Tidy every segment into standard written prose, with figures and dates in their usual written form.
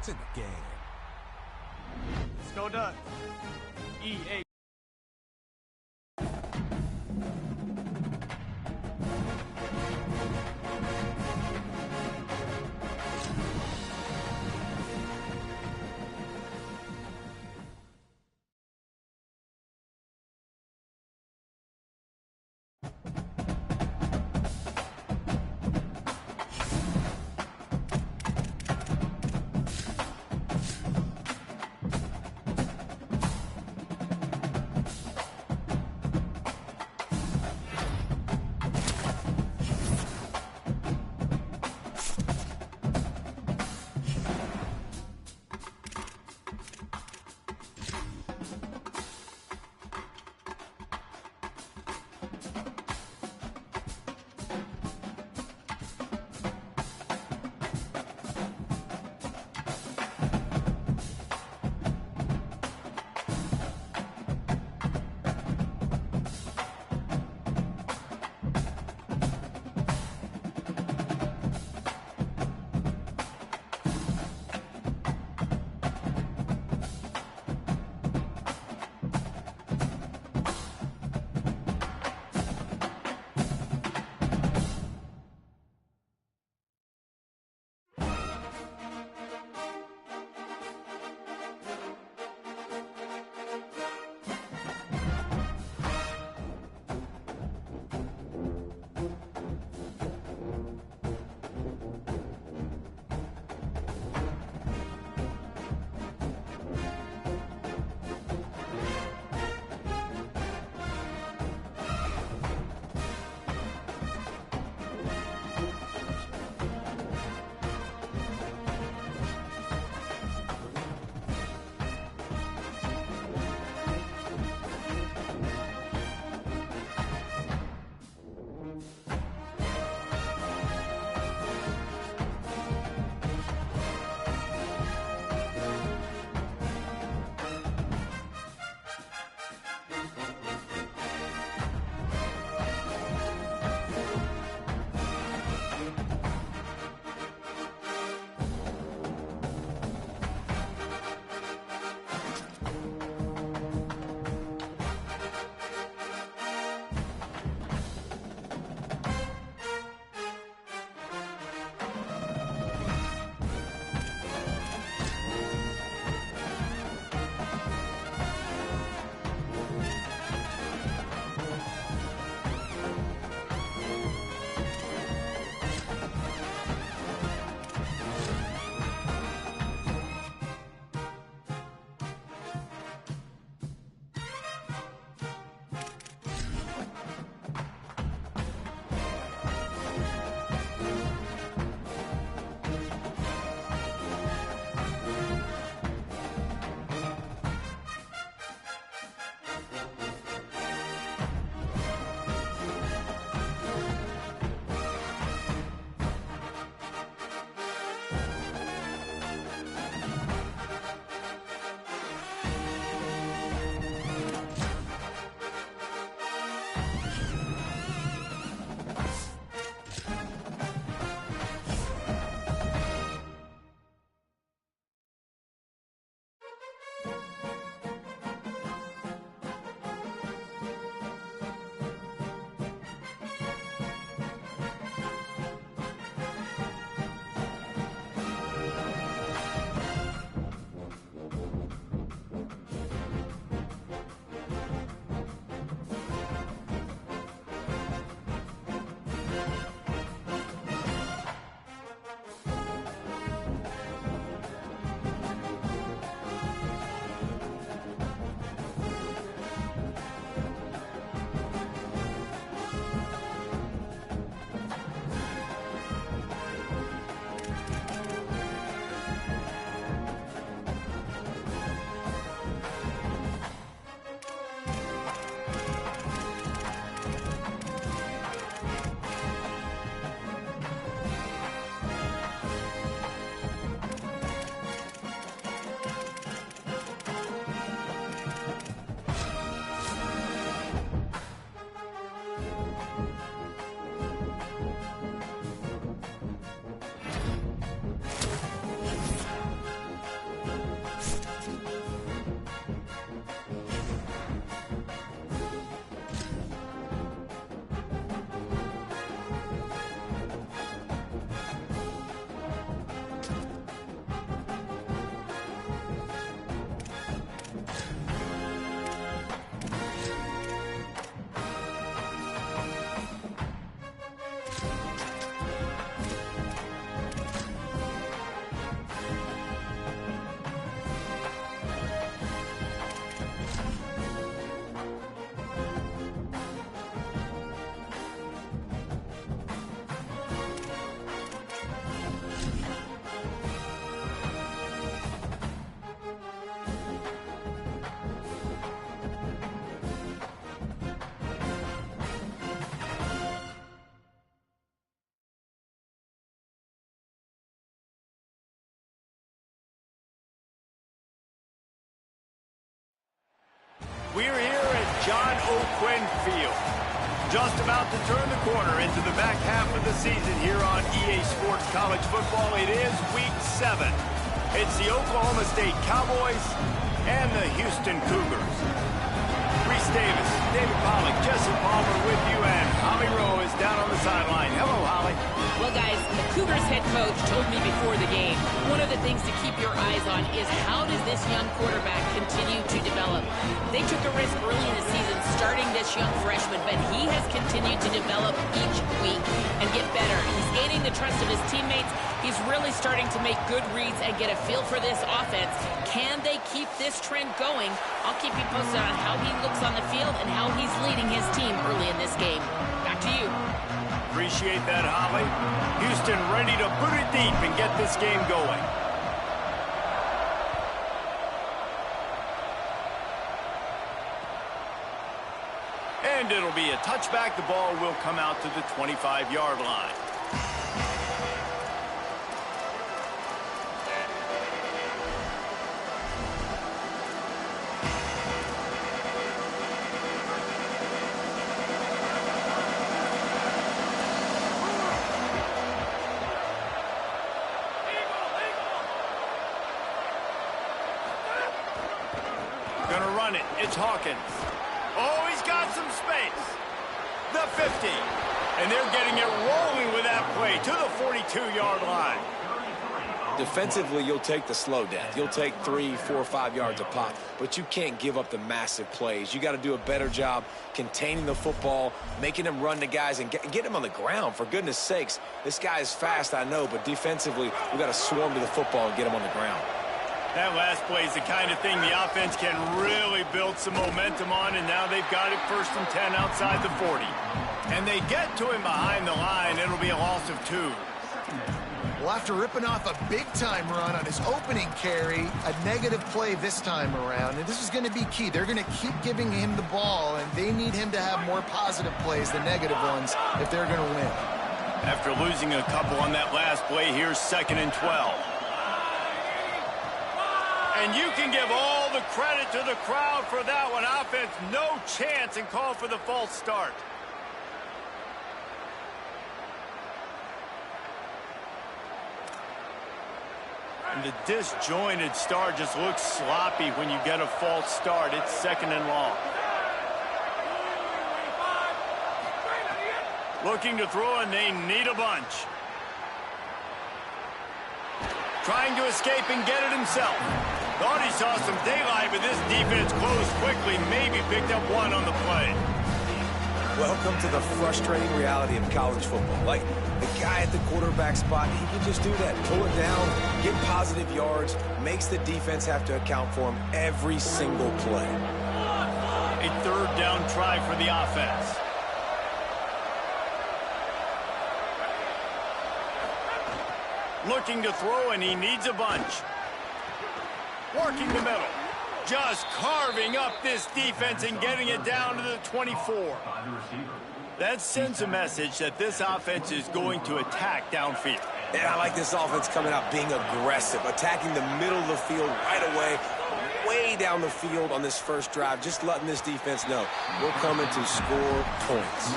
这个 game。Let's go done. EA. John O'Quinn Field. Just about to turn the corner into the back half of the season here on EA Sports College Football. It is Week 7. It's the Oklahoma State Cowboys and the Houston Cougars. Reese Davis, David Pollack, Jesse Palmer with you, and Holly Rowe is down on the sideline. Hello, Holly. Well, guys, the Cougars head coach told me before the game, one of the things to keep your eyes on is how does this young quarterback continue to develop? They took a risk early in the season starting this young freshman, but he has continued to develop each week and get better. He's gaining the trust of his teammates. He's really starting to make good reads and get a feel for this offense. Can they keep this trend going? I'll keep you posted on how he looks on the field and how he's leading his team early in this game. Back to you. Appreciate that, Holly. Houston ready to put it deep and get this game going. And it'll be a touchback. The ball will come out to the 25-yard line. Gonna run it. It's Hawkins. Oh, he's got some space. The 50. And they're getting it rolling with that play to the 42-yard line. Defensively, you'll take the slow death. You'll take 3, 4, 5 yards a pop, but you can't give up the massive plays. You got to do a better job containing the football, making them run the guys, and get them on the ground. For goodness sakes, this guy is fast, I know, but defensively, we got to swarm to the football and get him on the ground. That last play is the kind of thing the offense can really build some momentum on, and now they've got it 1st and 10 outside the 40. And they get to him behind the line. It'll be a loss of 2. Well, after ripping off a big-time run on his opening carry, a negative play this time around, and this is going to be key. They're going to keep giving him the ball, and they need him to have more positive plays than negative ones if they're going to win. After losing a couple on that last play, here's 2nd and 12. And you can give all the credit to the crowd for that one. Offense, no chance, and call for the false start. And the disjointed start just looks sloppy when you get a false start. It's 2nd and long. Looking to throw, and they need a bunch. Trying to escape and get it himself. Thought he saw some daylight, but this defense closed quickly. Maybe picked up one on the play. Welcome to the frustrating reality of college football. Like, the guy at the quarterback spot, he can just do that. Pull it down, get positive yards, makes the defense have to account for him every single play. A 3rd down try for the offense. Looking to throw, and he needs a bunch. Working the middle. Just carving up this defense and getting it down to the 24. That sends a message that this offense is going to attack downfield. And I like this offense coming out being aggressive, attacking the middle of the field right away, way down the field on this first drive, just letting this defense know we're coming to score points.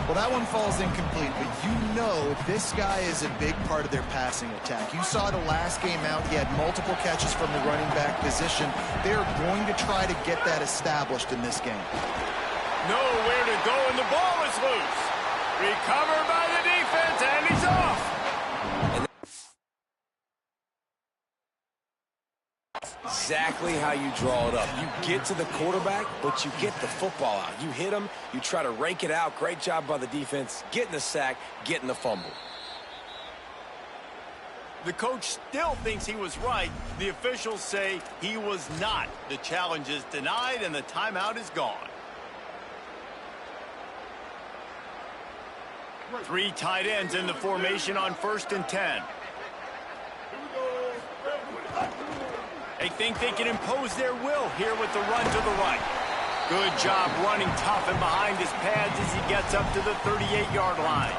Well, that one falls incomplete, but you know this guy is a big part of their passing attack. You saw the last game out. He had multiple catches from the running back position. They're going to try to get that established in this game. Nowhere to go, and the ball is loose. Recovered by the defense, and he's off. Exactly how you draw it up. You get to the quarterback, but you get the football out. You hit him, you try to rake it out. Great job by the defense, getting the sack, getting the fumble. The coach still thinks he was right. The officials say he was not. The challenge is denied, and the timeout is gone. 3 tight ends in the formation on 1st and 10. They think they can impose their will here with the run to the right. Good job running tough and behind his pads as he gets up to the 38-yard line.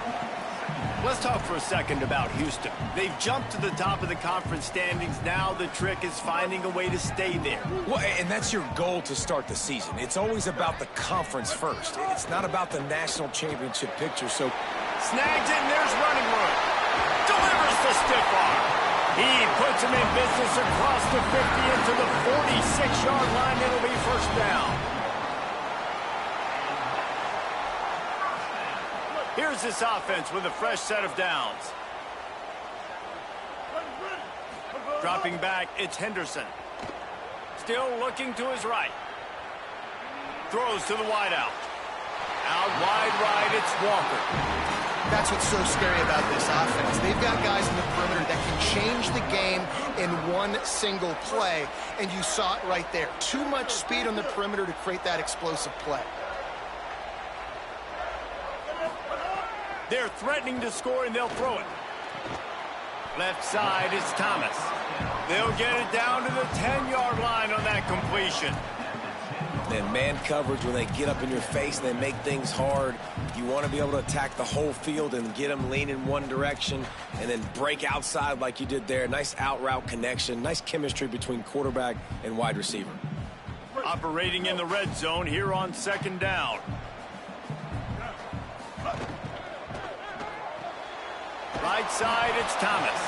Let's talk for a second about Houston. They've jumped to the top of the conference standings. Now the trick is finding a way to stay there. Well, and that's your goal to start the season. It's always about the conference first. It's not about the national championship picture. So snags it, and there's running room. Delivers the stiff arm. He puts him in business across the 50 into the 46-yard line. It'll be first down. Here's this offense with a fresh set of downs. Dropping back, it's Henderson. Still looking to his right. Throws to the wideout. Out wide right, it's Walker. That's what's so scary about this offense. They've got guys in the perimeter that can change the game in one single play, and you saw it right there. Too much speed on the perimeter to create that explosive play. They're threatening to score, and they'll throw it. Left side is Thomas. They'll get it down to the 10-yard line on that completion. then man coverage, when they get up in your face, they make things hard. You want to be able to attack the whole field and get them lean in one direction and then break outside like you did there. Nice out route connection, nice chemistry between quarterback and wide receiver. Operating in the red zone here on second down. Right side, it's Thomas.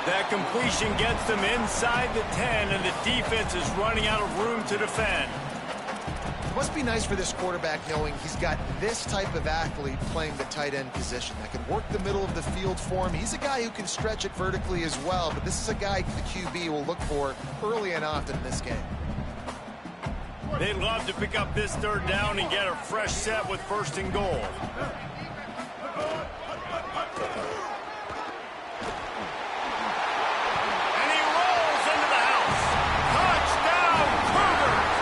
That completion gets them inside the 10, and the defense is running out of room to defend. It must be nice for this quarterback knowing he's got this type of athlete playing the tight end position that can work the middle of the field for him. He's a guy who can stretch it vertically as well, but this is a guy the QB will look for early and often in this game. They'd love to pick up this third down and get a fresh set with first and goal. And he rolls into the house. Touchdown, Cougars!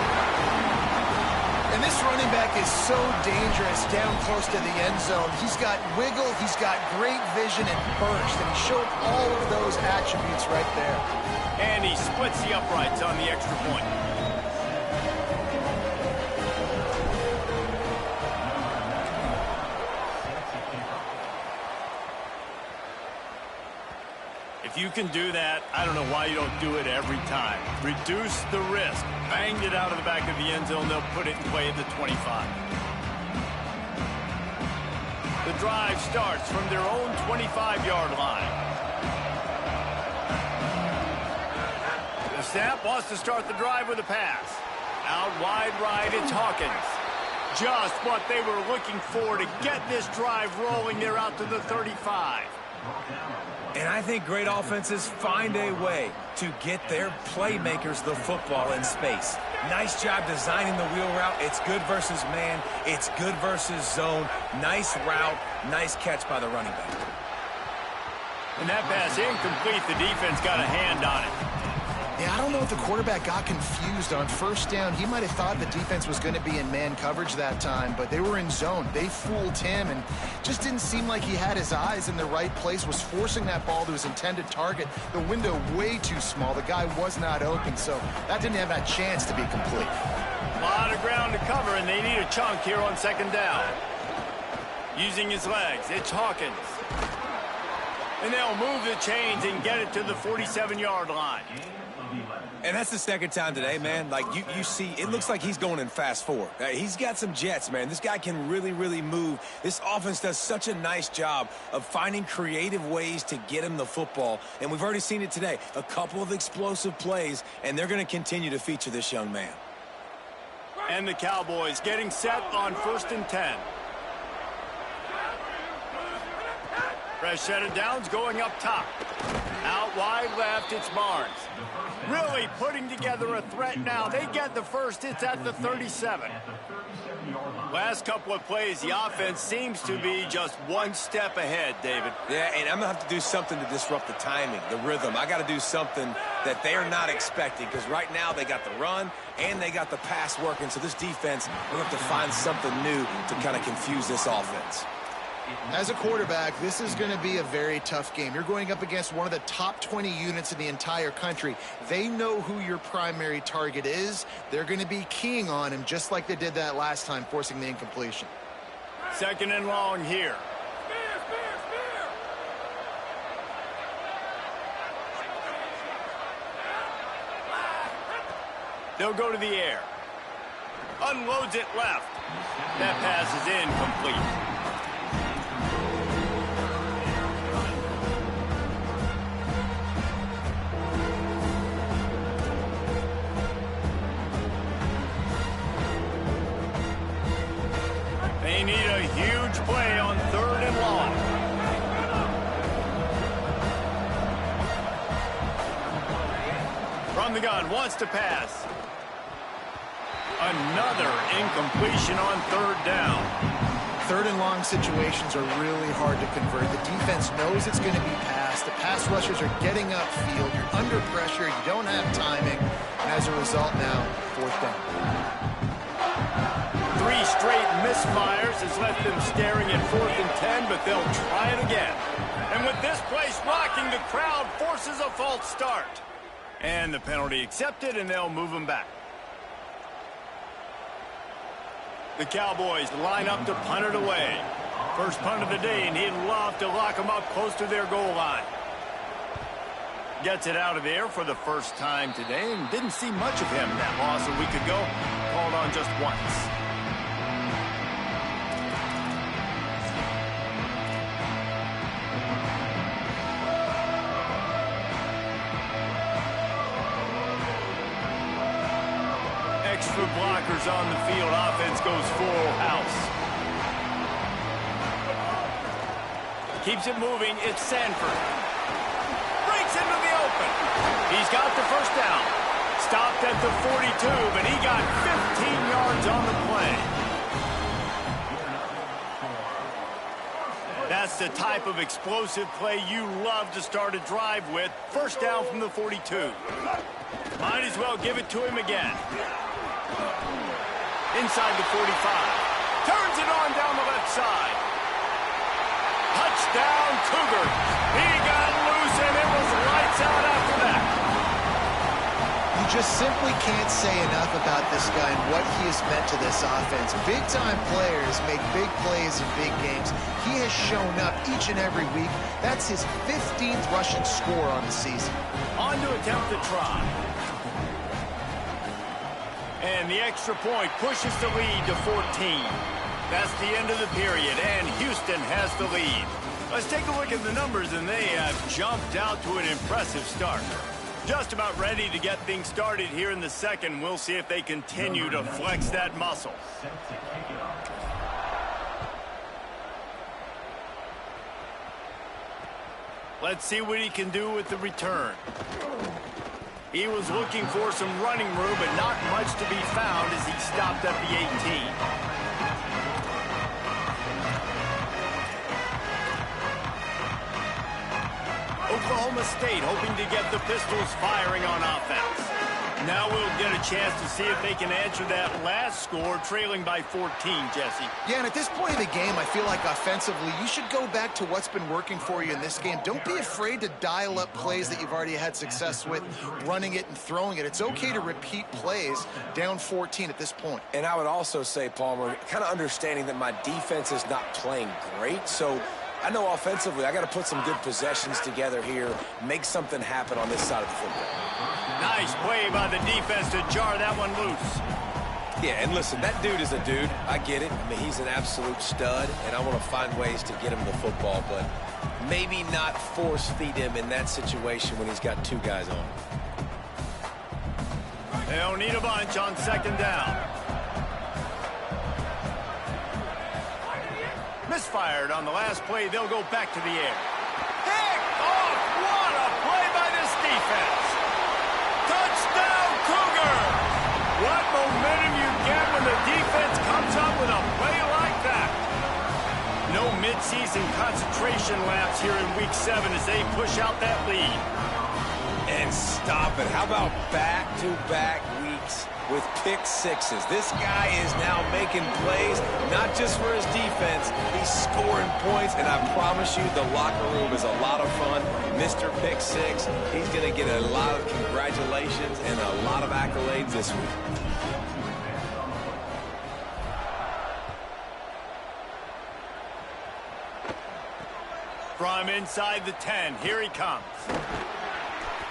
And this running back is so dangerous down close to the end zone. He's got wiggle, he's got great vision and burst, and he showed all of those attributes right there. And he splits the uprights on the extra point. If you can do that, I don't know why you don't do it every time. Reduce the risk. Banged it out of the back of the end zone. They'll put it in play at the 25. The drive starts from their own 25-yard line. The snap wants to start the drive with a pass. Out wide right, it's Hawkins. Just what they were looking for to get this drive rolling. They're out to the 35. And I think great offenses find a way to get their playmakers the football in space. Nice job designing the wheel route. It's good versus man. It's good versus zone. Nice route. Nice catch by the running back. And that pass incomplete. The defense got a hand on it. Yeah, I don't know if the quarterback got confused on first down. He might have thought the defense was going to be in man coverage that time, but they were in zone. They fooled him and just didn't seem like he had his eyes in the right place, was forcing that ball to his intended target. The window way too small. The guy was not open, so that didn't have that chance to be complete. A lot of ground to cover, and they need a chunk here on second down. Using his legs, it's Hawkins. And they'll move the chains and get it to the 47-yard line. And that's the second time today, man. Like, you see, it looks like he's going in fast forward. He's got some jets, man. This guy can really, really move. This offense does such a nice job of finding creative ways to get him the football. And we've already seen it today. A couple of explosive plays, and they're going to continue to feature this young man. And the Cowboys getting set on 1st and 10. Fresh set of downs going up top. Out wide left, it's Barnes. Really putting together a threat now. They get the first. It's at the 37. Last couple of plays, the offense seems to be just one step ahead, David. Yeah, and I'm going to have to do something to disrupt the timing, the rhythm. I got to do something that they're not expecting, because right now they got the run and they got the pass working. So this defense, we're going to have to find something new to kind of confuse this offense. As a quarterback, this is going to be a very tough game. You're going up against one of the top 20 units in the entire country. They know who your primary target is. They're going to be keying on him just like they did that last time, forcing the incompletion. Second and long here. They'll go to the air. Unloads it left. That pass is incomplete. They need a huge play on 3rd and long. From the gun, wants to pass. Another incompletion on 3rd down. 3rd and long situations are really hard to convert. The defense knows it's going to be passed. The pass rushers are getting upfield. You're under pressure. You don't have timing. And as a result now, 4th down. 3 straight misfires has left them staring at 4th and 10, but they'll try it again. And with this place rocking, the crowd forces a false start. And the penalty accepted, and they'll move them back. The Cowboys line up to punt it away. First punt of the day, and he'd love to lock them up close to their goal line. Gets it out of there for the first time today, and didn't see much of him that loss a week ago. Called on just once. Extra blockers on the field. Offense goes full house. Keeps it moving. It's Sanford. Breaks into the open. He's got the first down. Stopped at the 42, but he got 15 yards on the play. That's the type of explosive play you love to start a drive with. First down from the 42. Might as well give it to him again. Inside the 45. Turns it on down the left side. Touchdown, Cougars. He got loose, and it was lights out after that. You just simply can't say enough about this guy and what he has meant to this offense. Big-time players make big plays in big games. He has shown up each and every week. That's his 15th rushing score on the season. On to attempt the try. And the extra point pushes the lead to 14. That's the end of the period, and Houston has the lead. Let's take a look at the numbers, and they have jumped out to an impressive start. Just about ready to get things started here in the second. We'll see if they continue to flex that muscle. Let's see what he can do with the return. He was looking for some running room, but not much to be found as he stopped at the 18. Oklahoma State hoping to get the Pistols firing on offense. Now we'll get a chance to see if they can answer that last score, trailing by 14, Jesse. Yeah, and at this point of the game, I feel like offensively, you should go back to what's been working for you in this game. Don't be afraid to dial up plays that you've already had success with, running it and throwing it. It's okay to repeat plays down 14 at this point. And I would also say, Palmer, kind of understanding that my defense is not playing great, so I know offensively I got to put some good possessions together here, make something happen on this side of the football. Nice play by the defense to jar that one loose. Yeah, and listen, that dude is a dude. I get it. I mean, he's an absolute stud, and I want to find ways to get him the football, but maybe not force feed him in that situation when he's got 2 guys on. They'll need a bunch on second down. Misfired on the last play. They'll go back to the air. Pick off! What a play by this defense! Touchdown, Cougars! What momentum you get when the defense comes up with a play like that. No midseason concentration lapse here in Week 7 as they push out that lead. And stop it. How about back-to-back weeks with pick sixes? This guy is now making plays, not just for his defense. He's scoring points, and I promise you the locker room is a lot of fun. Mr. Pick Six, he's going to get a lot of congratulations and a lot of accolades this week. From inside the 10, here he comes.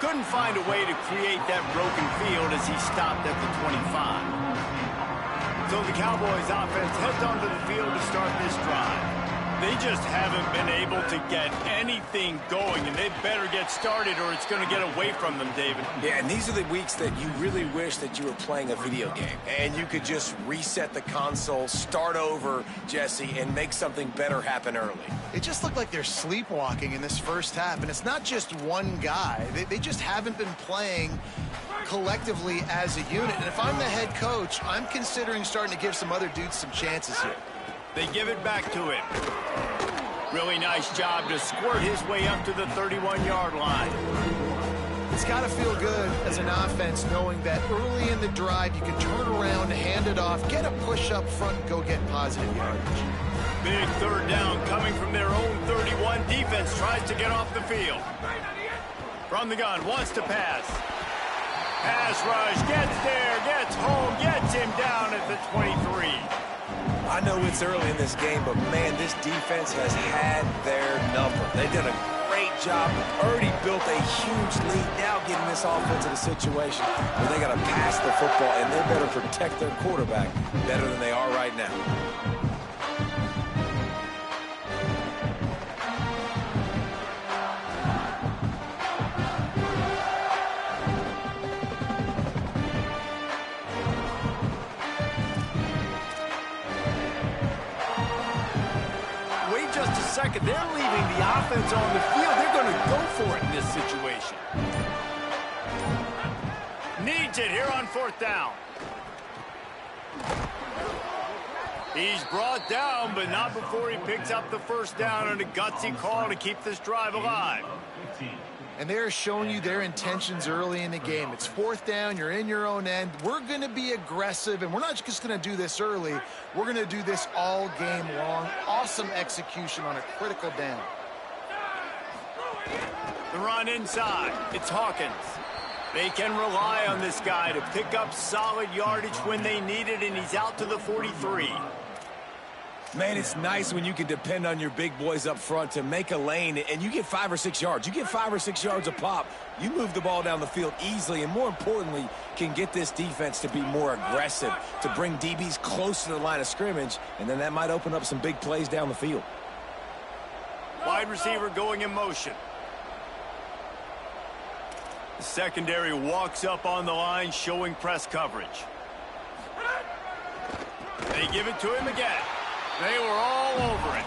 Couldn't find a way to create that broken field as he stopped at the 25. So the Cowboys offense heads onto the field to start this drive. They just haven't been able to get anything going, and they better get started or it's going to get away from them, David. Yeah, and these are the weeks that you really wish that you were playing a video game and you could just reset the console, start over, Jesse, and make something better happen early. It just looked like they're sleepwalking in this first half, and it's not just one guy. They just haven't been playing collectively as a unit. And if I'm the head coach, I'm considering starting to give some other dudes some chances here. They give it back to him. Really nice job to squirt his way up to the 31-yard line. It's got to feel good as an offense knowing that early in the drive you can turn around, hand it off, get a push up front, and go get positive yardage. Big third down coming from their own 31. Defense tries to get off the field. From the gun, wants to pass. Pass rush, gets there, gets home, gets him down at the 23. I know it's early in this game, but, man, this defense has had their number. They've done a great job, already built a huge lead, now getting this offense in a situation where they got to pass the football, and they better protect their quarterback better than they are right now. Second, they're leaving the offense on the field. They're going to go for it in this situation. Needs it here on fourth down. He's brought down, but not before he picks up the first down on a gutsy call to keep this drive alive. And they're showing you their intentions early in the game. It's fourth down, you're in your own end. We're going to be aggressive, and we're not just going to do this early. We're going to do this all game long. Awesome execution on a critical down. The run inside. It's Hawkins. They can rely on this guy to pick up solid yardage when they need it, and he's out to the 43. Man, it's nice when you can depend on your big boys up front to make a lane, and you get 5 or 6 yards. You get 5 or 6 yards a pop, you move the ball down the field easily, and more importantly, can get this defense to be more aggressive, to bring DBs close to the line of scrimmage, and then that might open up some big plays down the field. Wide receiver going in motion. The secondary walks up on the line, showing press coverage. They give it to him again. They were all over it.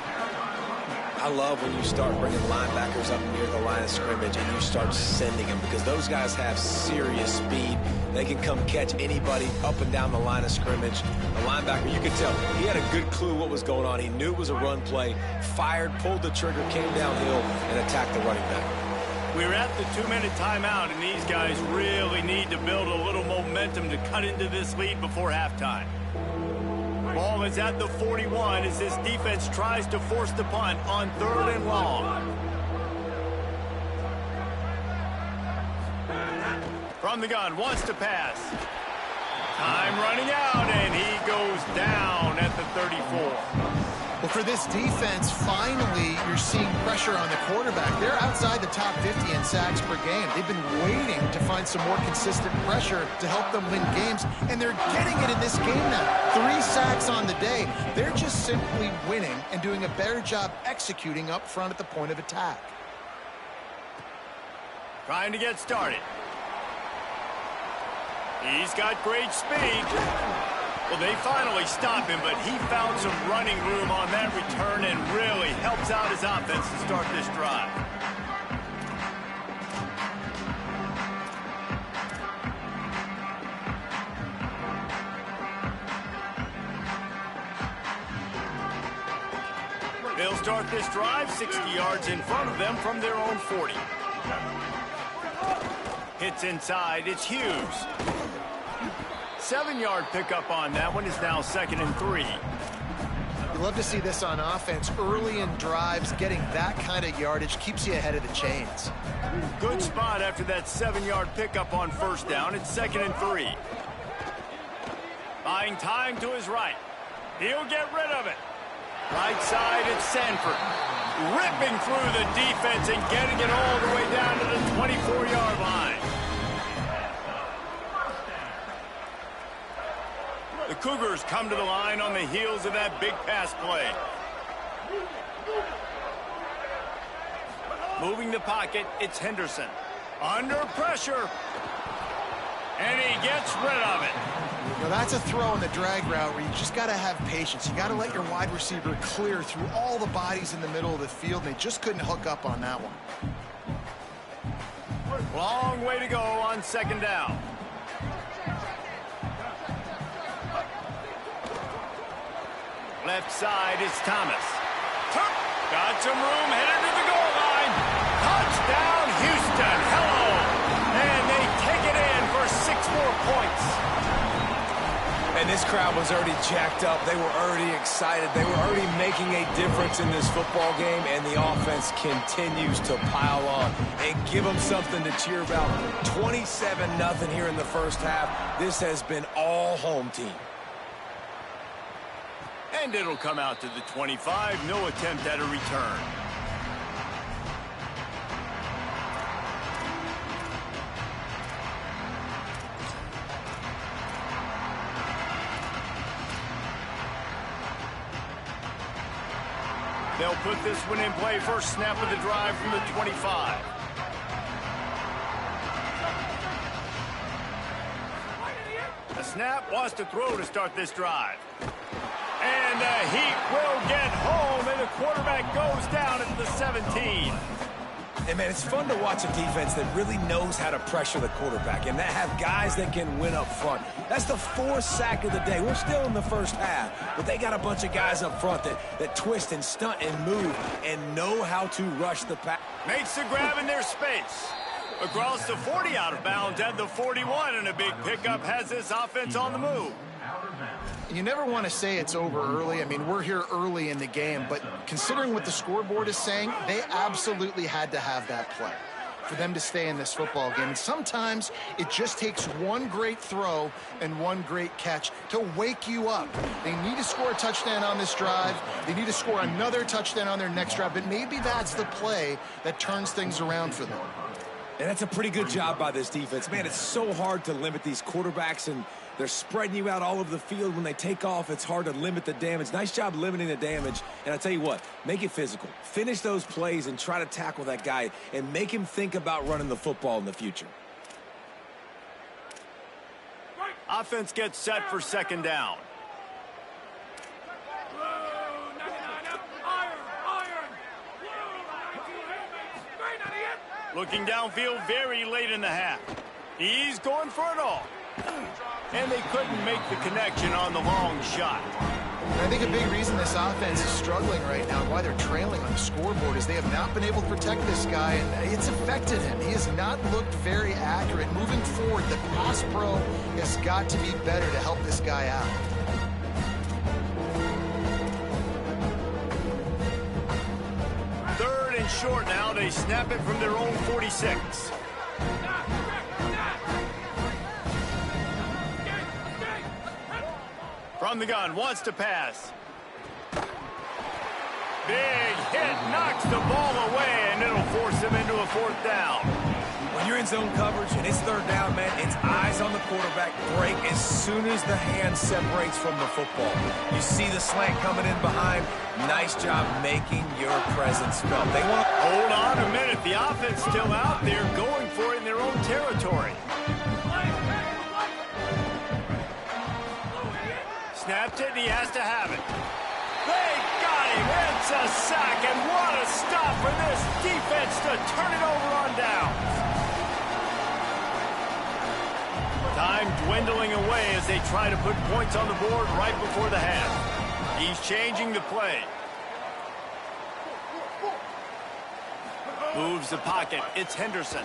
I love when you start bringing linebackers up near the line of scrimmage and you start sending them, because those guys have serious speed. They can come catch anybody up and down the line of scrimmage. The linebacker, you could tell, he had a good clue what was going on. He knew it was a run play, fired, pulled the trigger, came downhill, and attacked the running back. We're at the 2-minute timeout, and these guys really need to build a little momentum to cut into this lead before halftime. Ball is at the 41 as this defense tries to force the punt on 3rd and long. From the gun, wants to pass. Time running out, and he goes down at the 34. Well, for this defense, finally, you're seeing pressure on the quarterback. They're outside the top 50 in sacks per game. They've been waiting to find some more consistent pressure to help them win games, and they're getting it in this game now. 3 sacks on the day. They're just simply winning and doing a better job executing up front at the point of attack. Trying to get started. He's got great speed. Well, they finally stop him, but he found some running room on that return and really helps out his offense to start this drive. They'll start this drive 60 yards in front of them from their own 40. Hits inside. It's Hughes. 7-yard pickup on that one. Is now 2nd and 3. You love to see this on offense. Early in drives, getting that kind of yardage keeps you ahead of the chains. Good spot after that 7-yard pickup on 1st down. It's 2nd and 3. Buying time to his right. He'll get rid of it. Right side, it's Sanford. ripping through the defense and getting it all the way down to the 24-yard line. The Cougars come to the line on the heels of that big pass play. Moving the pocket, it's Henderson. Under pressure. And he gets rid of it. Now that's a throw in the drag route where you just got to have patience. You got to let your wide receiver clear through all the bodies in the middle of the field, and they just couldn't hook up on that one. Long way to go on second down. Left side is Thomas. Got some room, headed to the goal line. Touchdown, Houston. Hello. And they take it in for 6 more points. And this crowd was already jacked up. They were already excited. They were already making a difference in this football game, and the offense continues to pile on and give them something to cheer about. 27-0 here in the first half. This has been all home team. And it'll come out to the 25. No attempt at a return. They'll put this one in play. First snap of the drive from the 25. The snap wants to throw to start this drive. And the Heat will get home, and the quarterback goes down at the 17. And, man, it's fun to watch a defense that really knows how to pressure the quarterback and that have guys that can win up front. That's the 4th sack of the day. We're still in the first half, but they got a bunch of guys up front that twist and stunt and move and know how to rush the pass. Makes the grab in their space. Across the 40 out of bounds at the 41, and a big pickup has this offense on the move. You never want to say it's over early. I mean, we're here early in the game, but considering what the scoreboard is saying, they absolutely had to have that play for them to stay in this football game. And sometimes it just takes one great throw and one great catch to wake you up. They need to score a touchdown on this drive. They need to score another touchdown on their next drive, but maybe that's the play that turns things around for them. And that's a pretty good job by this defense. Man, it's so hard to limit these quarterbacks, and they're spreading you out all over the field. When they take off, it's hard to limit the damage. Nice job limiting the damage. And I tell you what, make it physical. Finish those plays and try to tackle that guy and make him think about running the football in the future. Offense gets set for second down. Looking downfield very late in the half. He's going for it all. And they couldn't make the connection on the long shot. I think a big reason this offense is struggling right now and why they're trailing on the scoreboard is they have not been able to protect this guy, and it's affected him. He has not looked very accurate. Moving forward, the pass pro has got to be better to help this guy out. Third and short now. They snap it from their own 46. From the gun, wants to pass. Big hit, knocks the ball away, and it'll force him into a 4th down. When you're in zone coverage and it's 3rd down, man, it's eyes on the quarterback. Break as soon as the hand separates from the football. You see the slant coming in behind. Nice job making your presence felt. They want. Hold on a minute. The offense still out there going for it in their own territory. Snapped it, and he has to have it. They got him. It's a sack, and what a stop for this defense to turn it over on downs. Time dwindling away as they try to put points on the board right before the half. He's changing the play. Moves the pocket. It's Henderson.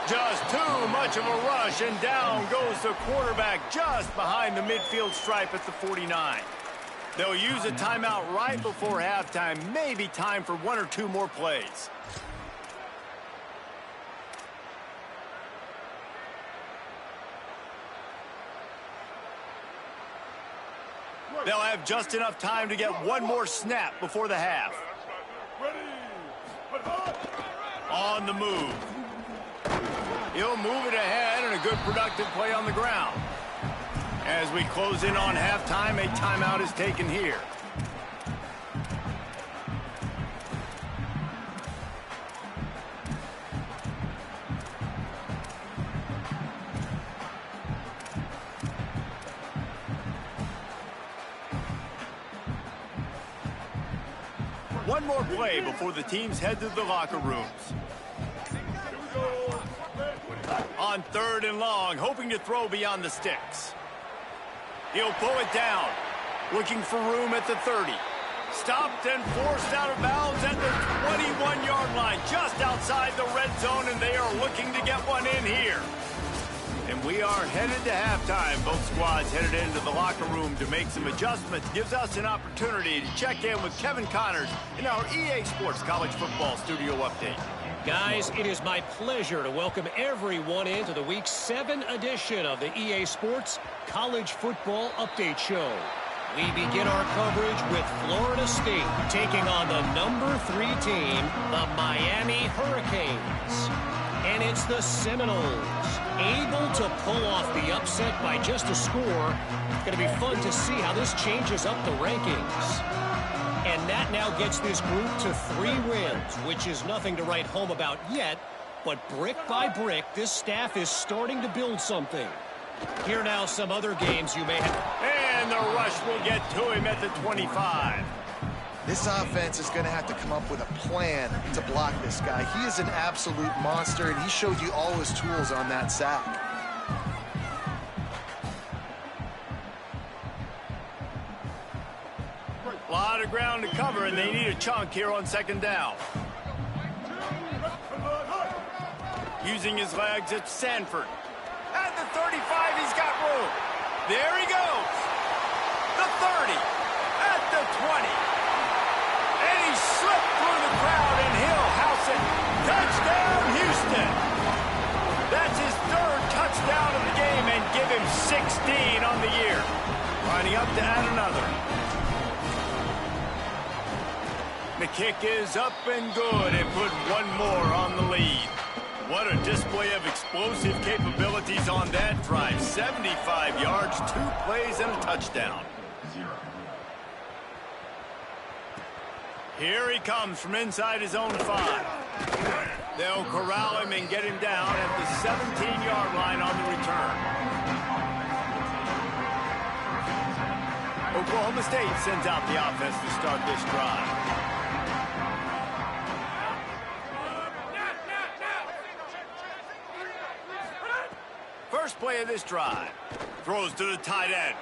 Just too much of a rush, and down goes the quarterback just behind the midfield stripe at the 49. They'll use a timeout right before halftime. Maybe time for 1 or 2 more plays. They'll have just enough time to get one more snap before the half. On the move. He'll move it ahead, and a good productive play on the ground. As we close in on halftime, a timeout is taken here. One more play before the teams head to the locker rooms. On 3rd and long, hoping to throw beyond the sticks. He'll pull it down, looking for room at the 30. Stopped and forced out of bounds at the 21-yard line, just outside the red zone, and they are looking to get one in here. And we are headed to halftime. Both squads headed into the locker room to make some adjustments. Gives us an opportunity to check in with Kevin Connors in our EA Sports College Football Studio Update. Guys, it is my pleasure to welcome everyone into the Week 7 edition of the EA Sports College Football Update Show. We begin our coverage with Florida State taking on the number 3 team, the Miami Hurricanes. And it's the Seminoles, able to pull off the upset by just a score. It's going to be fun to see how this changes up the rankings. And that now gets this group to 3 wins, which is nothing to write home about yet. But brick by brick, this staff is starting to build something. Here now some other games you may have. And the rush will get to him at the 25. This offense is going to have to come up with a plan to block this guy. He is an absolute monster, and he showed you all his tools on that sack. A lot of ground to cover, and they need a chunk here on 2nd down. Using his legs, it's Sanford. At the 35, he's got room. There he goes. The 30. At the 20. And he slipped through the crowd, and he'll house it. Touchdown, Houston. That's his 3rd touchdown of the game, and give him 16 on the year. Lining up to add another. The kick is up and good, and put one more on the lead. What a display of explosive capabilities on that drive. 75 yards, 2 plays, and a touchdown. Here he comes from inside his own 5. They'll corral him and get him down at the 17-yard line on the return. Oklahoma State sends out the offense to start this drive. First play of this drive. Throws to the tight end.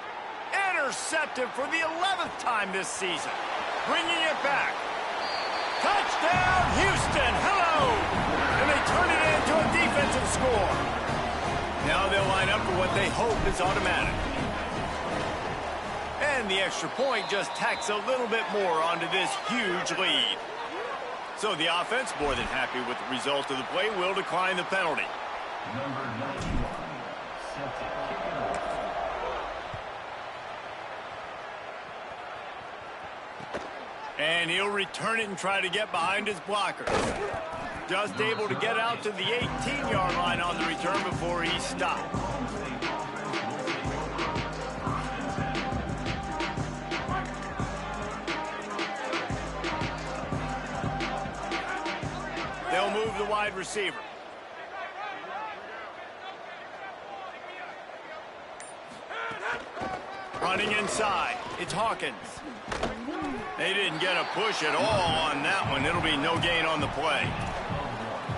Intercepted for the 11th time this season. Bringing it back. Touchdown, Houston. Hello. And they turn it into a defensive score. Now they'll line up for what they hope is automatic. And the extra point just tacks a little bit more onto this huge lead. So the offense, more than happy with the result of the play, will decline the penalty. Number 91. And he'll return it and try to get behind his blocker. Just able to get out to the 18-yard line on the return before he stopped. They'll move the wide receiver. Running inside, it's Hawkins. They didn't get a push at all on that one. It'll be no gain on the play.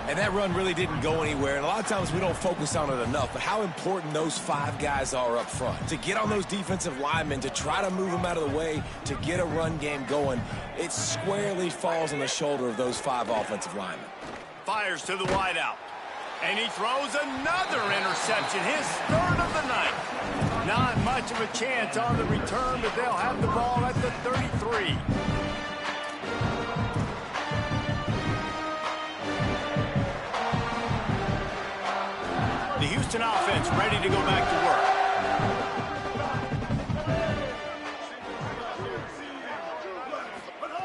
And that run really didn't go anywhere. And a lot of times we don't focus on it enough, but how important those 5 guys are up front. To get on those defensive linemen, to try to move them out of the way, to get a run game going, it squarely falls on the shoulder of those 5 offensive linemen. Fires to the wideout. And he throws another interception, his 3rd of the night. Not much of a chance on the return, but they'll have the ball at the 33. The Houston offense ready to go back to work.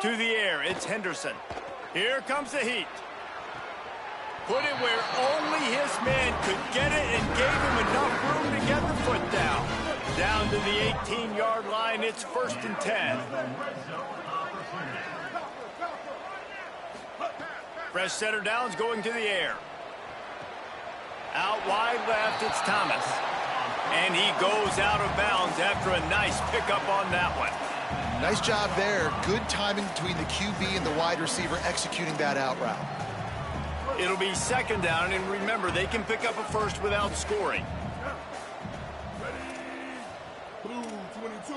To the air, it's Henderson. Here comes the heat. Put it where only his man could get it and gave him enough room to get the foot down. Down to the 18-yard line, it's 1st and 10. Fresh setter down's going to the air. Out wide left, it's Thomas. And he goes out of bounds after a nice pickup on that one. Nice job there. Good timing between the QB and the wide receiver executing that out route. It'll be 2nd down, and remember, they can pick up a first without scoring. Blue 22.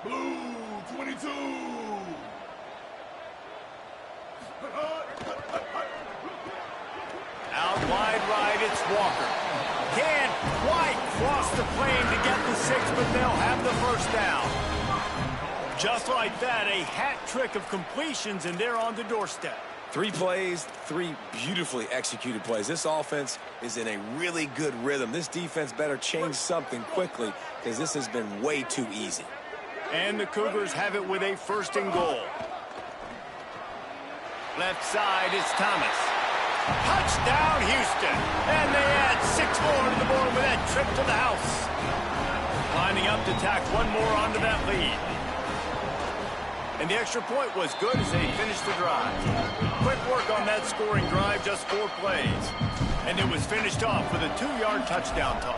Blue 22. Out wide right, it's Walker. Can't quite cross the plane to get the 6, but they'll have the 1st down. Just like that, a hat trick of completions, and they're on the doorstep. 3 plays, 3 beautifully executed plays. This offense is in a really good rhythm. This defense better change something quickly because this has been way too easy. And the Cougars have it with a 1st and goal. Left side, it's Thomas. Touchdown, Houston. And they add 6 more to the board with that trip to the house. Lining up to tack 1 more onto that lead. And the extra point was good as they finished the drive. Quick work on that scoring drive, just 4 plays. And it was finished off with a 2-yard touchdown toss.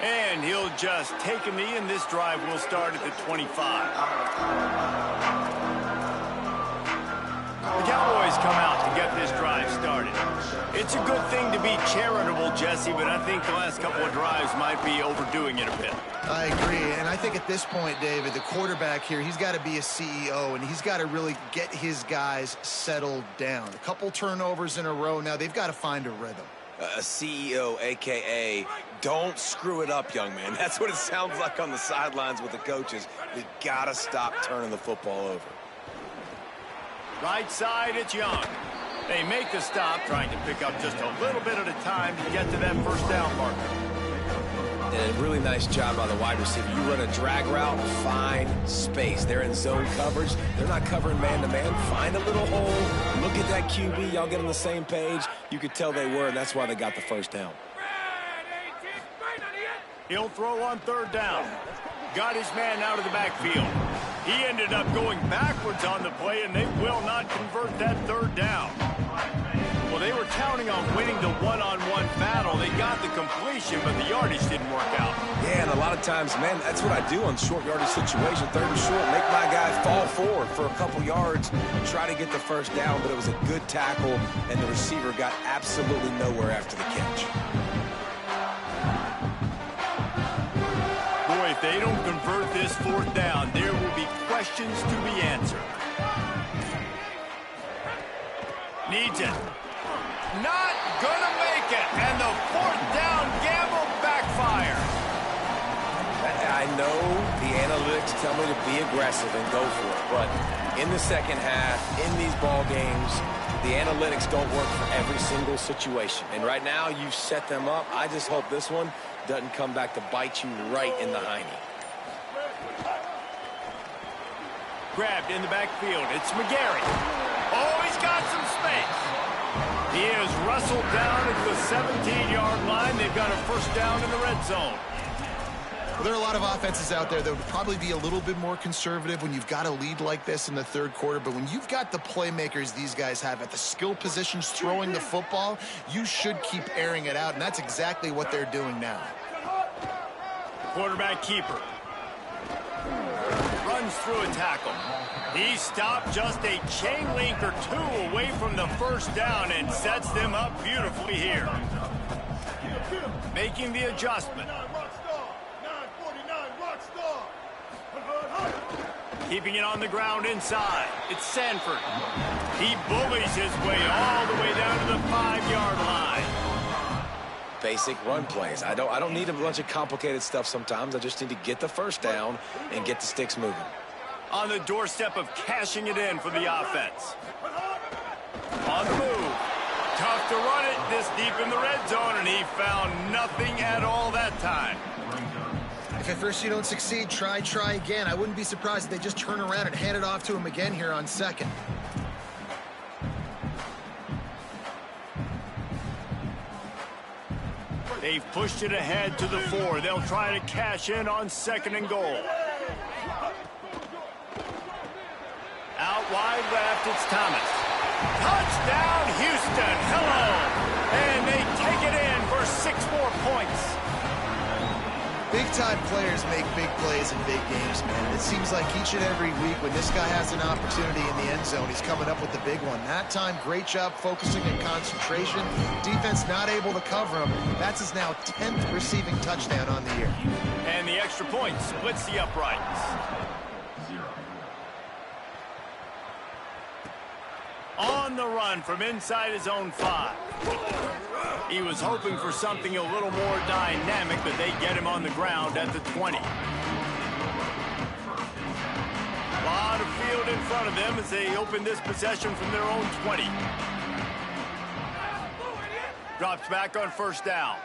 And he'll just take a knee, and this drive will start at the 25. The Cowboys come out to get this drive started. It's a good thing to be charitable, Jesse, but I think the last couple of drives might be overdoing it a bit. I agree, and I think at this point, David, the quarterback here, he's got to be a CEO, and he's got to really get his guys settled down. A couple turnovers in a row now. They've got to find a rhythm. A CEO, a.k.a. don't screw it up, young man. That's what it sounds like on the sidelines with the coaches. We've got to stop turning the football over. Right side, it's Young. They make the stop, trying to pick up just a little bit at a time to get to that 1st down marker. And a really nice job by the wide receiver. You run a drag route, find space. They're in zone coverage. They're not covering man-to-man. Find a little hole. Look at that QB. Y'all get on the same page. You could tell they were, and that's why they got the 1st down. He'll throw on 3rd down. Got his man out of the backfield. He ended up going backwards on the play, and they will not convert that 3rd down. Well, they were counting on winning the one-on-one battle. They got the completion, but the yardage didn't work out. Yeah, and a lot of times, man, that's what I do on short yardage situation. 3rd and short, make my guy fall forward for a couple yards and try to get the 1st down, but it was a good tackle, and the receiver got absolutely nowhere after the catch. Boy, if they don't convert this 4th down, there will be questions to be answered. Needs it. Not gonna make it. And the 4th down gamble backfire. I know the analytics tell me to be aggressive and go for it, but in the 2nd half, in these ball games, the analytics don't work for every single situation. And right now, you've set them up. I just hope this one doesn't come back to bite you right in the hiney. Grabbed in the backfield. It's McGarry. Oh, he's got some space. He is wrestled down at the 17-yard line. They've got a 1st down in the red zone. Well, there are a lot of offenses out there that would probably be a little bit more conservative when you've got a lead like this in the 3rd quarter. But when you've got the playmakers these guys have at the skill positions throwing the football, you should keep airing it out. And that's exactly what they're doing now. Quarterback keeper. Runs through a tackle. He stopped just a chain link or 2 away from the 1st down and sets them up beautifully here. Making the adjustment. Keeping it on the ground inside. It's Sanford. He bullies his way all the way down to the 5-yard line. Basic run plays. I don't need a bunch of complicated stuff sometimes. I just need to get the 1st down and get the sticks moving. On the doorstep of cashing it in for the offense. On the move. Tough to run it this deep in the red zone, and he found nothing at all that time. If at first you don't succeed, try again. I wouldn't be surprised if they just turn around and hand it off to him again here on second. They've pushed it ahead to the 4. They'll try to cash in on 2nd and goal. Out wide left, it's Thomas. Touchdown, Houston. Hello. And they take it in for 6 more points. Big-time players make big plays in big games, man. It seems like each and every week when this guy has an opportunity in the end zone, he's coming up with the big one. That time, great job focusing and concentration. Defense not able to cover him. That's his now 10th receiving touchdown on the year. And the extra point splits the uprights. On the run from inside his own 5. He was hoping for something a little more dynamic, but they get him on the ground at the 20. A lot of field in front of them as they open this possession from their own 20. Drops back on 1st down.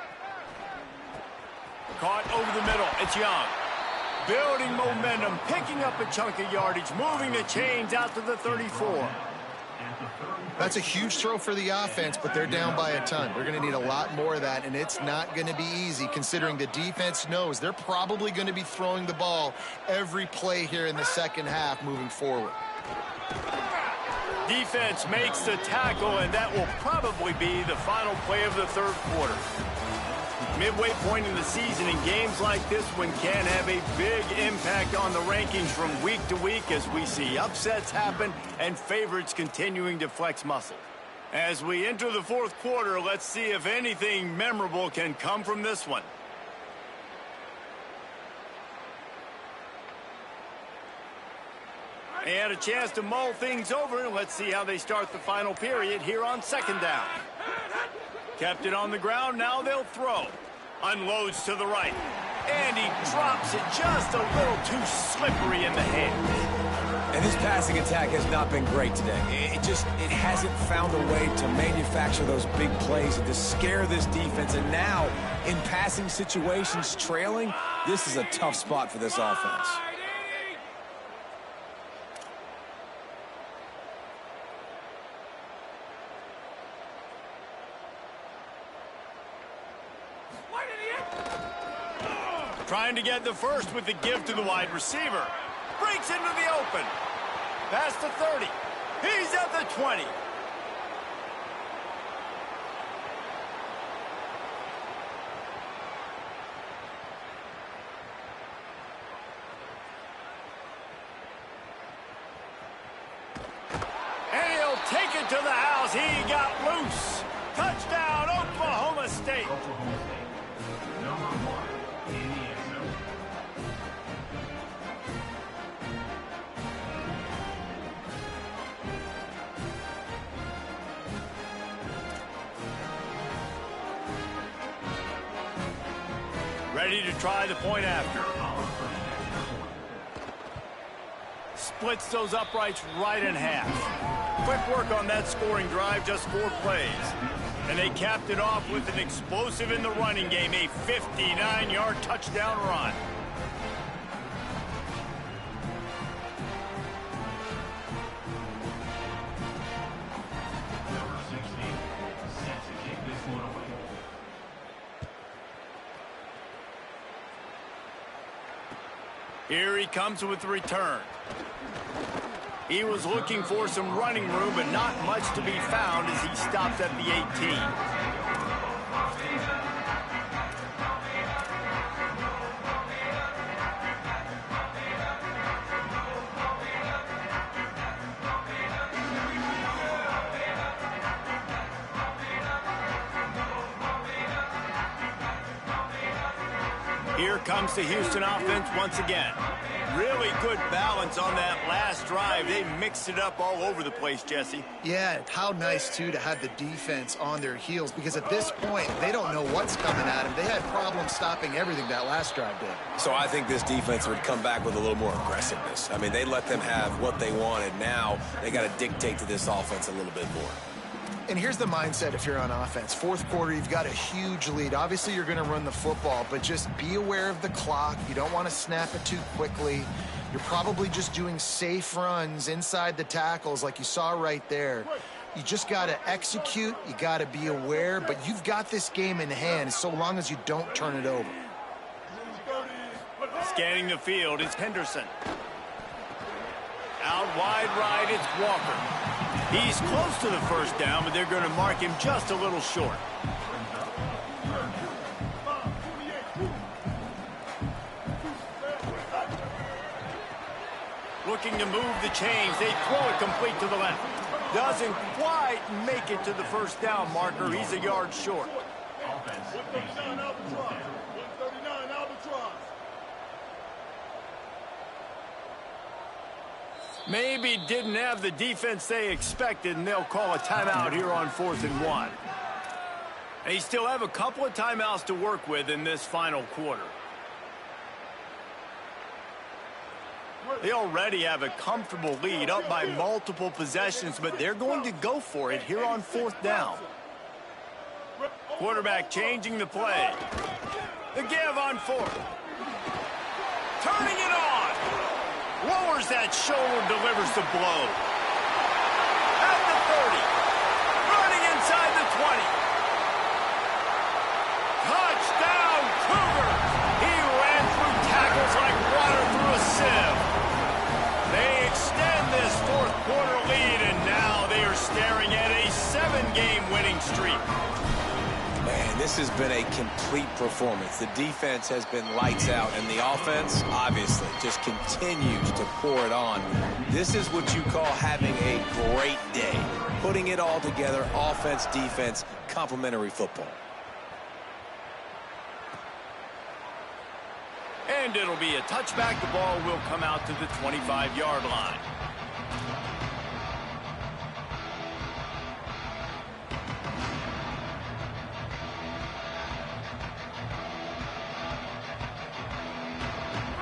Caught over the middle. It's Young. Building momentum, picking up a chunk of yardage, moving the chains out to the 34. That's a huge throw for the offense, but they're down by a ton. They're going to need a lot more of that, and it's not going to be easy considering the defense knows they're probably going to be throwing the ball every play here in the second half moving forward. Defense makes the tackle, and that will probably be the final play of the 3rd quarter. Midway point in the season, and games like this one can have a big impact on the rankings from week to week as we see upsets happen and favorites continuing to flex muscle. As we enter the 4th quarter, let's see if anything memorable can come from this one. And a chance to mull things over. Let's see how they start the final period here on 2nd down. Kept it on the ground, now they'll throw. Unloads to the right. And he drops it just a little too slippery in the hands. And this passing attack has not been great today. It hasn't found a way to manufacture those big plays and to scare this defense. And now, in passing situations, trailing, this is a tough spot for this offense. Trying to get the first with the give to the wide receiver. Breaks into the open. Past the 30. He's at the 20. And he'll take it to the house. He got loose. Touchdown, Oklahoma State. Ready to try the point after. Splits those uprights right in half. Quick work on that scoring drive, just 4 plays. And they capped it off with an explosive in the running game, a 59-yard touchdown run. Here he comes with the return. He was looking for some running room, but not much to be found as he stops at the 18. Here comes the Houston offense once again. Really good balance on that last drive. They mixed it up all over the place, Jesse. Yeah, how nice, too, to have the defense on their heels, because at this point, they don't know what's coming at them. They had problems stopping everything that last drive did. So I think this defense would come back with a little more aggressiveness. I mean, they let them have what they wanted. Now they got to dictate to this offense a little bit more. And here's the mindset if you're on offense. Fourth quarter, you've got a huge lead. Obviously, you're going to run the football, but just be aware of the clock. You don't want to snap it too quickly. You're probably just doing safe runs inside the tackles like you saw right there. You just got to execute. You got to be aware, but you've got this game in hand so long as you don't turn it over. Scanning the field, it's Henderson. Out wide right, it's Walker. He's close to the first down, but they're going to mark him just a little short. Looking to move the chains. They throw it complete to the left. Doesn't quite make it to the first down marker. He's a yard short. Maybe didn't have the defense they expected, and they'll call a timeout here on 4th and 1. They still have a couple of timeouts to work with in this final quarter. They already have a comfortable lead, up by multiple possessions, but they're going to go for it here on 4th down. Quarterback changing the play. The give on 4th. Turning it on. Lowers that shoulder, delivers the blow. At the 30. Running inside the 20. Touchdown, Cougars! He ran through tackles like water through a sieve. They extend this fourth quarter lead, and now they are staring at a 7-game winning streak. Man, this has been a complete performance. The defense has been lights out, and the offense, obviously, just continues to pour it on. This is what you call having a great day. Putting it all together, offense, defense, complementary football. And it'll be a touchback. The ball will come out to the 25-yard line.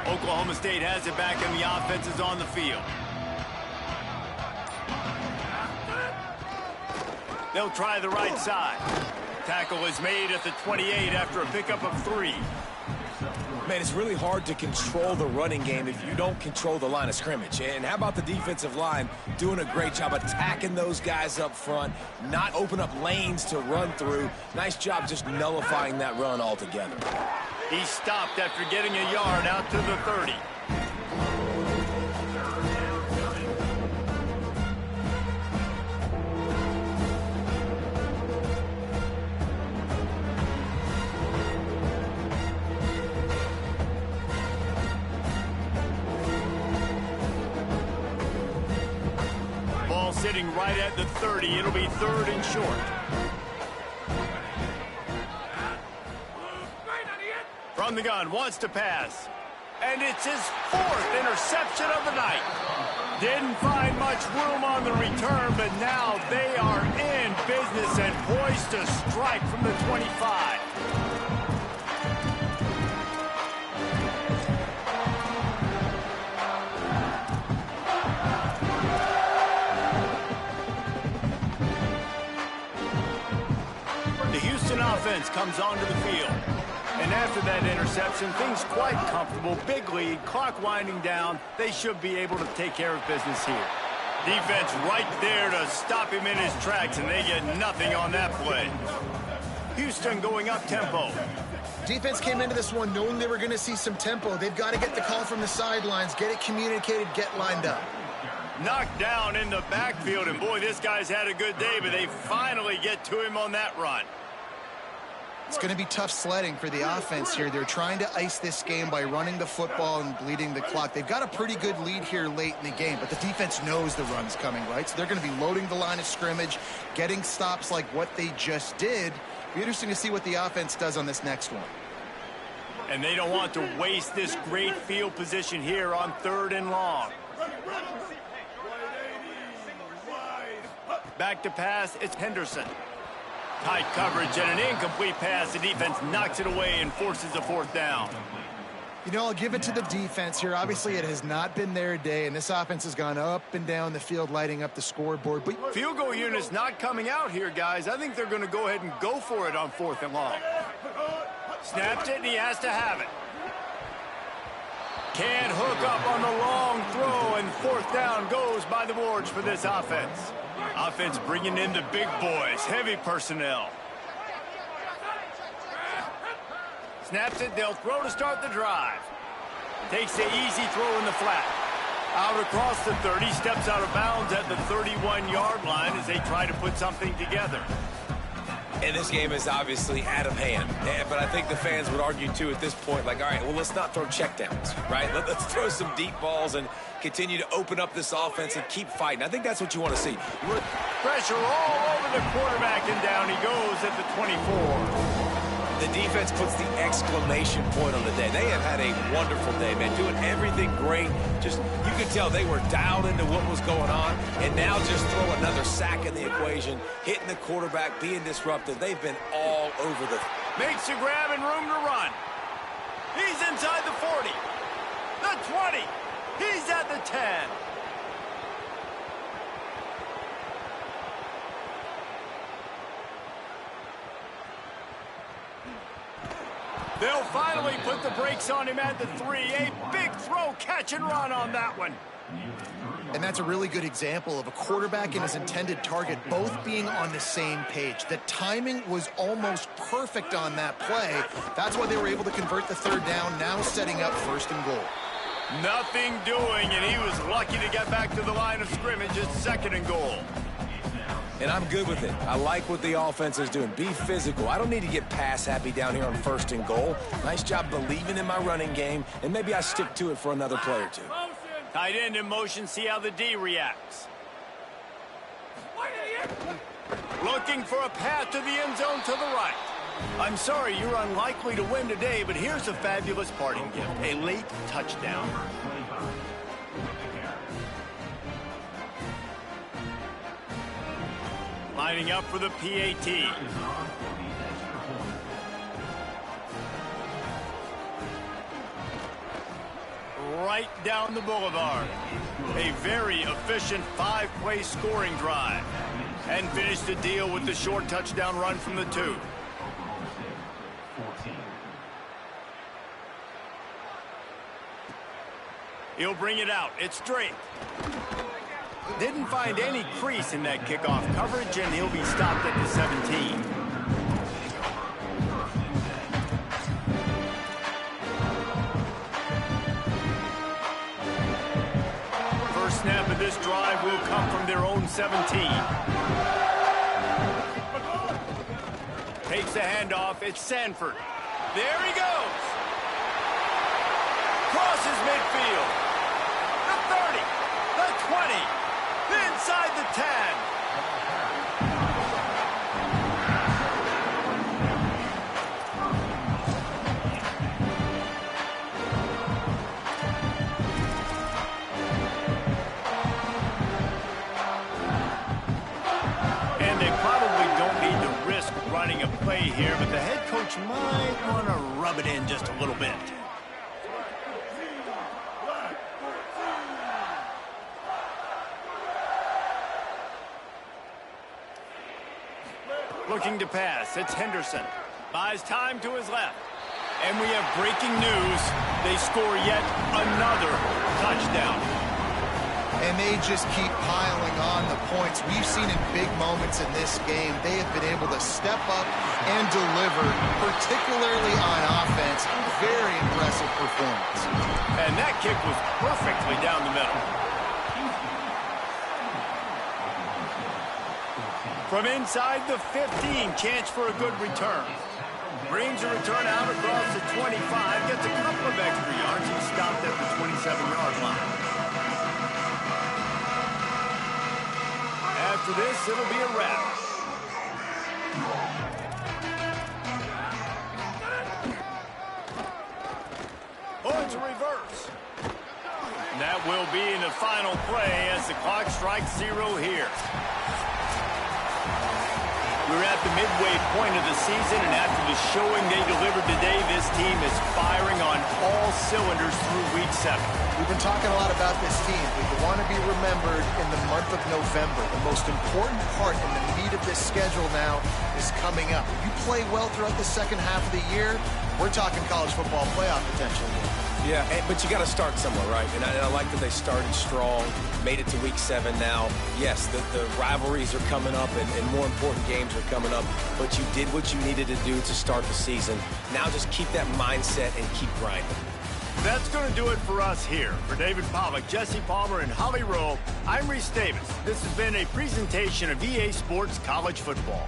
Oklahoma State has it back, and the offense is on the field. They'll try the right side. Tackle is made at the 28 after a pickup of 3. Man, it's really hard to control the running game if you don't control the line of scrimmage. And how about the defensive line doing a great job attacking those guys up front, not open up lanes to run through. Nice job just nullifying that run altogether. He stopped after getting a yard out to the 30. Ball sitting right at the 30. It'll be 3rd and short. From the gun, wants to pass. And it's his 4th interception of the night. Didn't find much room on the return, but now they are in business and poised to strike from the 25. The Houston offense comes onto the field. And after that interception, things quite comfortable. Big lead, clock winding down. They should be able to take care of business here. Defense right there to stop him in his tracks, and they get nothing on that play. Houston going up tempo. Defense came into this one knowing they were going to see some tempo. They've got to get the call from the sidelines, get it communicated, get lined up. Knocked down in the backfield, and boy, this guy's had a good day, but they finally get to him on that run. It's going to be tough sledding for the offense here. They're trying to ice this game by running the football and bleeding the clock. They've got a pretty good lead here late in the game, but the defense knows the run's coming, right? So they're going to be loading the line of scrimmage, getting stops like what they just did. Be interesting to see what the offense does on this next one. And they don't want to waste this great field position here on 3rd and long. Back to pass, it's Henderson. Tight coverage and an incomplete pass. The defense knocks it away and forces a 4th down. You know, I'll give it to the defense here. Obviously, it has not been their day, and this offense has gone up and down the field, lighting up the scoreboard. But field goal unit's not coming out here, guys. I think they're going to go ahead and go for it on 4th and long. Snaps it, and he has to have it. Can't hook up on the long throw, and 4th down goes by the boards for this offense. Offense bringing in the big boys, heavy personnel. Snaps it, they'll throw to start the drive. Takes the easy throw in the flat. Out across the 30, steps out of bounds at the 31-yard line as they try to put something together. And this game is obviously out of hand. But I think the fans would argue, too, at this point, like, all right, well, let's not throw checkdowns, right? Let's throw some deep balls and continue to open up this offense and keep fighting. I think that's what you want to see. Pressure all over the quarterback, and down he goes at the 24. The defense puts the exclamation point on the day. They have had a wonderful day, man, doing everything great. Just, you could tell they were dialed into what was going on, and now just throw another sack in the equation, hitting the quarterback, being disruptive. They've been all over the... Makes the grab and room to run. He's inside the 40, the 20. He's at the 10. They'll finally put the brakes on him at the 3. A big throw, catch and run on that one. And that's a really good example of a quarterback and his intended target both being on the same page. The timing was almost perfect on that play. That's why they were able to convert the 3rd down, now setting up 1st and goal. Nothing doing, and he was lucky to get back to the line of scrimmage at 2nd and goal. And I'm good with it. I like what the offense is doing. Be physical. I don't need to get pass happy down here on 1st and goal. Nice job believing in my running game, and maybe I stick to it for another play or two. Tight end in motion, see how the D reacts. Looking for a path to the end zone to the right. I'm sorry, you're unlikely to win today, but here's a fabulous parting gift, a late touchdown. Lining up for the PAT. Right down the boulevard. A very efficient 5-play scoring drive. And finish the deal with the short touchdown run from the 2. He'll bring it out. It's straight. Didn't find any crease in that kickoff coverage, and he'll be stopped at the 17. First snap of this drive will come from their own 17. Takes the handoff. It's Sanford. There he goes. Crosses midfield. The 30. The 20. Inside the 10. And they probably don't need to risk running a play here, but the head coach might want to rub it in just a little bit. Looking to pass. It's Henderson. Buys time to his left. And we have breaking news. They score yet another touchdown. And they just keep piling on the points. We've seen in big moments in this game, they have been able to step up and deliver, particularly on offense. Very impressive performance. And that kick was perfectly down the middle. From inside the 15, chance for a good return. Brings a return out across the 25, gets a couple of extra yards. He's stopped at the 27-yard line. After this, it'll be a wrap. Oh, it's a reverse. And that will be in the final play as the clock strikes 0 here. We're at the midway point of the season, and after the showing they delivered today, this team is firing on all cylinders through Week 7. We've been talking a lot about this team. We want to be remembered in the month of November. The most important part in the meat of this schedule now is coming up. If you play well throughout the second half of the year, we're talking college football playoff potential. Yeah, but you got to start somewhere, right? And I like that they started strong, made it to Week 7 now. Yes, the rivalries are coming up, and more important games are coming up, but you did what you needed to do to start the season. Now just keep that mindset and keep grinding. That's going to do it for us here. For David Pollack, Jesse Palmer, and Holly Rowe, I'm Reese Davis. This has been a presentation of EA Sports College Football.